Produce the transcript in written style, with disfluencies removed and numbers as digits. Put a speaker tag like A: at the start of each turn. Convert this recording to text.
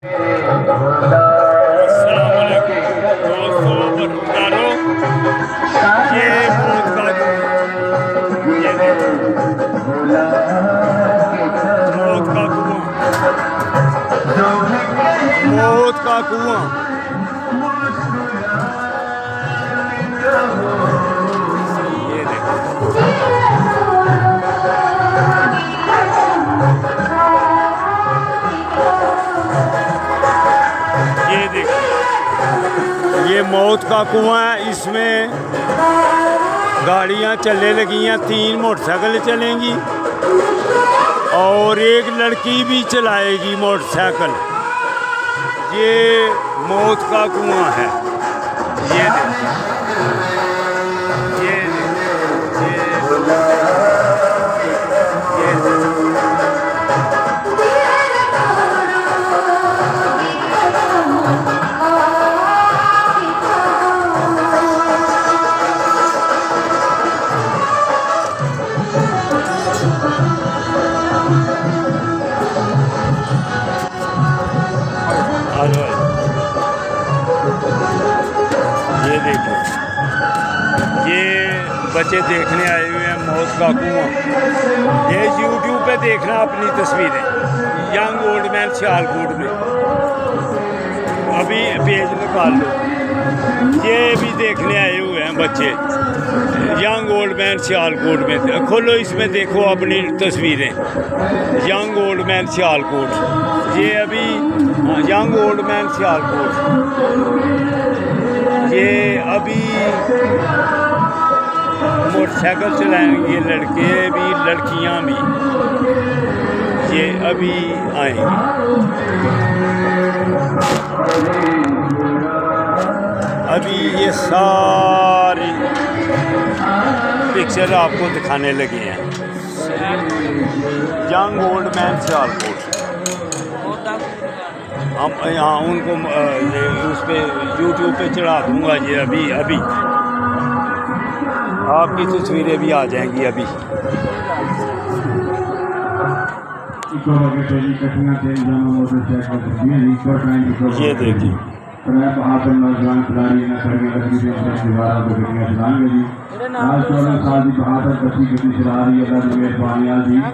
A: मौत का कुआं। ये देखो, ये देखो, ये मौत का कुआं है। इसमें गाड़ियां चलने लगी हैं, 3 मोटरसाइकिल चलेंगी और एक लड़की भी चलाएगी मोटरसाइकिल। ये मौत का कुआं है। ये देखो, ये ये देखो, ये बच्चे देखने आए हुए हैं मौत का कुआं। ये YouTube पे देखना अपनी तस्वीरें, यंग ओल्ड मैन सियालकोट में। अभी पेज निकाल लो। ये भी देखने आए हुए हैं बच्चे, यंग ओल्ड मैन सियालकोट में। खोलो, इसमें देखो अपनी तस्वीरें, यंग ओल्ड मैन सियालकोट। ये अभी यंग ओल्ड मैन सियालकोट। ये अभी मोटरसाइकिल चलाएंगे लड़के भी, लड़कियां भी। ये अभी आएंगे। अभी ये सारी पिक्चर आपको दिखाने लगे हैं, यंग ओल्ड मैन सियालकोट। हम यहाँ उनको उस पर YouTube पे चढ़ा दूँगा। ये अभी आपकी तस्वीरें भी आ जाएंगी। अभी ये देखिए,
B: नौजवान खिलाड़ी आज 14 साल की बहादुर गति चला रही है।